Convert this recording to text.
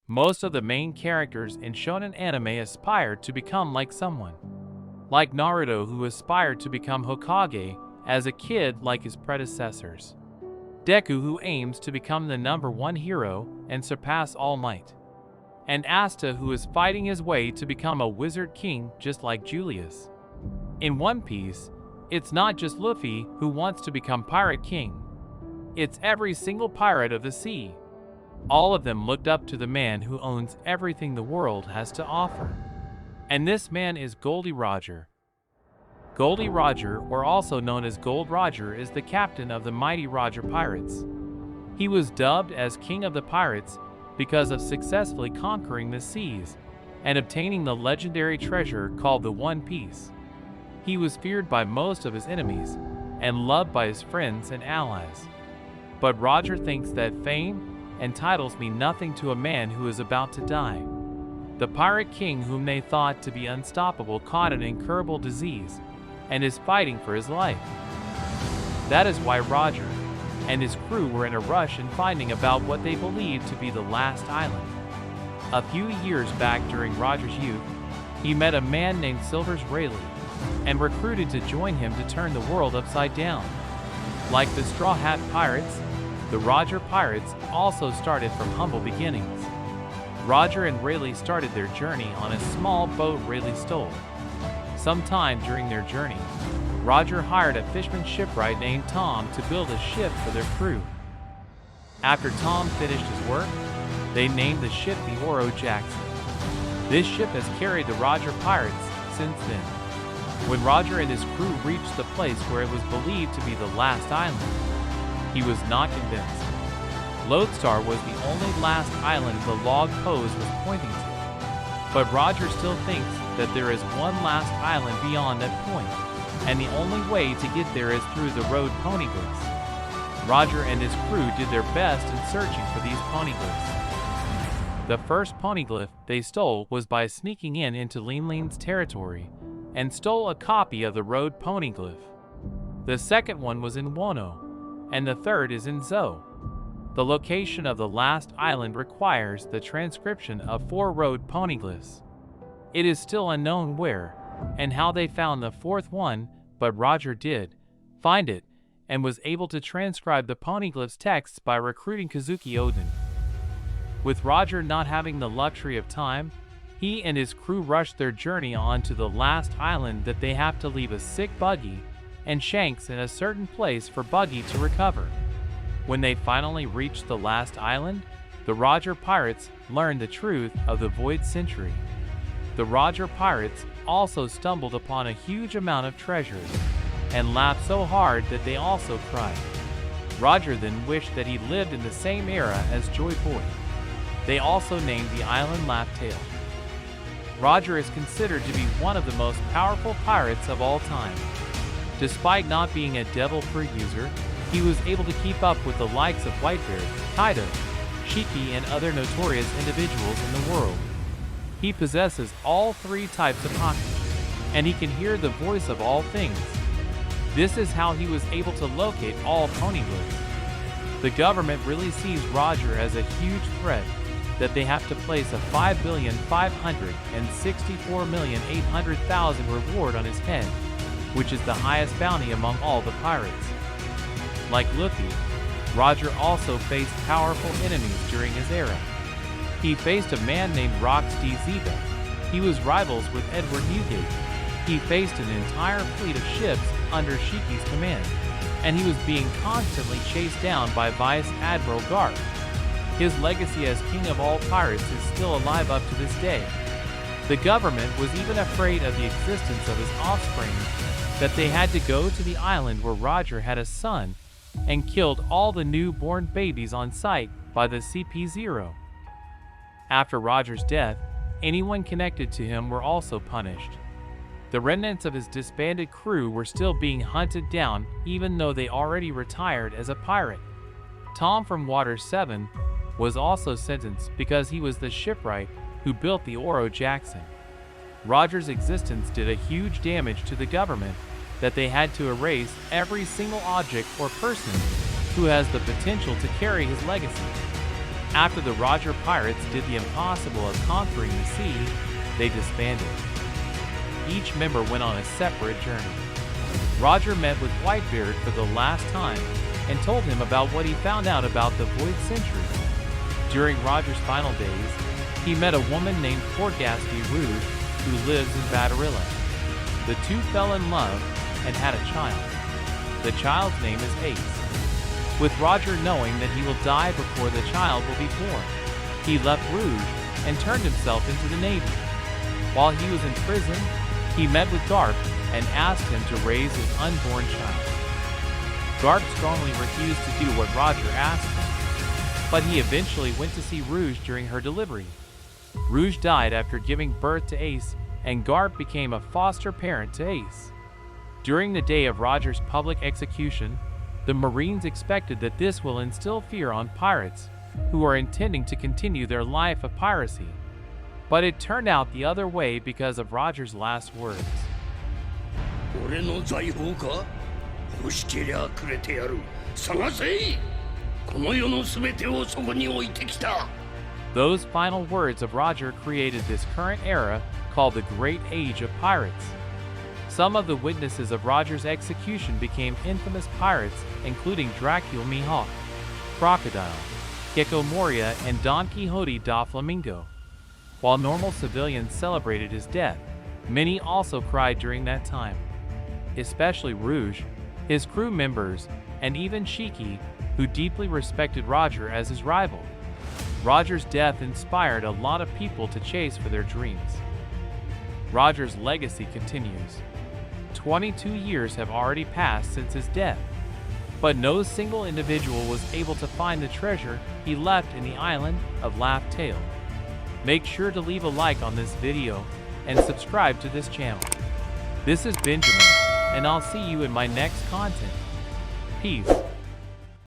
Most of the main characters in shonen anime aspire to become like someone. Like Naruto, who aspired to become Hokage as a kid like his predecessors. Deku, who aims to become the #1 hero and surpass All Might. And Asta, who is fighting his way to become a wizard king just like Julius. In One Piece, it's not just Luffy who wants to become Pirate King. It's every single pirate of the sea. All of them looked up to the man who owns everything the world has to offer. And this man is Goldie Roger. Goldie Roger, or also known as Gold Roger, is the captain of the Mighty Roger Pirates. He was dubbed as King of the Pirates because of successfully conquering the seas and obtaining the legendary treasure called the One Piece. He was feared by most of his enemies and loved by his friends and allies. But Roger thinks that fame and titles mean nothing to a man who is about to die. The Pirate King, whom they thought to be unstoppable, caught an incurable disease and is fighting for his life. That is why Roger and his crew were in a rush in finding about what they believed to be the last island. A few years back during Roger's youth, he met a man named Silvers Rayleigh and recruited to join him to turn the world upside down. Like the Straw Hat Pirates, the Roger Pirates also started from humble beginnings. Roger and Rayleigh started their journey on a small boat Rayleigh stole. Sometime during their journey, Roger hired a fisherman shipwright named Tom to build a ship for their crew. After Tom finished his work, they named the ship the Oro Jackson. This ship has carried the Roger Pirates since then. When Roger and his crew reached the place where it was believed to be the last island, he was not convinced. Lodestar was the only last island the log pose was pointing to. But Roger still thinks that there is one last island beyond that point, and the only way to get there is through the road poneglyphs. Roger and his crew did their best in searching for these poneglyphs. The first poneglyph they stole was by sneaking into Linling's territory and stole a copy of the road poneglyph. The second one was in Wano, and the third is in Zou. The location of the last island requires the transcription of 4 road poneglyphs. It is still unknown where and how they found the fourth one, but Roger did find it and was able to transcribe the poneglyphs' texts by recruiting Kazuki Oden. With Roger not having the luxury of time, he and his crew rushed their journey on to the last island that they have to leave a sick Buggy and Shanks in a certain place for Buggy to recover. When they finally reached the last island, the Roger Pirates learned the truth of the Void Century. The Roger Pirates also stumbled upon a huge amount of treasures and laughed so hard that they also cried. Roger then wished that he lived in the same era as Joy Boy. They also named the island Laugh-Tale. Roger is considered to be one of the most powerful pirates of all time. Despite not being a devil fruit user, he was able to keep up with the likes of Whitebeard, Kaido, Shiki, and other notorious individuals in the world. He possesses all 3 types of Haki, and he can hear the voice of all things. This is how he was able to locate all poneglyphs. The government really sees Roger as a huge threat that they have to place a 5,564,800,000 reward on his head, which is the highest bounty among all the pirates. Like Luffy, Roger also faced powerful enemies during his era. He faced a man named Rox D. Ziva. He was rivals with Edward Newgate. He faced an entire fleet of ships under Shiki's command, and he was being constantly chased down by Vice Admiral Garp. His legacy as king of all pirates is still alive up to this day. The government was even afraid of the existence of his offspring, that they had to go to the island where Roger had a son and killed all the newborn babies on sight by the CP0. After Roger's death, anyone connected to him were also punished. The remnants of his disbanded crew were still being hunted down even though they already retired as a pirate. Tom from Water 7 was also sentenced because he was the shipwright who built the Oro Jackson. Roger's existence did a huge damage to the government that they had to erase every single object or person who has the potential to carry his legacy. After the Roger Pirates did the impossible of conquering the sea, they disbanded. Each member went on a separate journey. Roger met with Whitebeard for the last time and told him about what he found out about the Void Century. During Roger's final days, he met a woman named Portgasty Rouge who lives in Batarilla. The two fell in love and had a child. The child's name is Ace. With Roger knowing that he will die before the child will be born, he left Rouge and turned himself into the Navy. While he was in prison, he met with Garp and asked him to raise his unborn child. Garp strongly refused to do what Roger asked him, but he eventually went to see Rouge during her delivery. Rouge died after giving birth to Ace, and Garp became a foster parent to Ace. During the day of Roger's public execution, the Marines expected that this will instill fear on pirates who are intending to continue their life of piracy. But it turned out the other way because of Roger's last words. 俺の財宝か？欲しけりゃくれてやる。探せ！この世のすべてをそこに置いてきた。 Those final words of Roger created this current era called the Great Age of Pirates. Some of the witnesses of Roger's execution became infamous pirates, including Dracula Mihawk, Crocodile, Gecko Moria, and Don Quixote da Flamingo. While normal civilians celebrated his death, many also cried during that time, especially Rouge, his crew members, and even Shiki, who deeply respected Roger as his rival. Roger's death inspired a lot of people to chase for their dreams. Roger's legacy continues. 22 years have already passed since his death, but no single individual was able to find the treasure he left in the island of Laugh Tale. Make sure to leave a like on this video and subscribe to this channel. This is Benjamin, and I'll see you in my next content. Peace.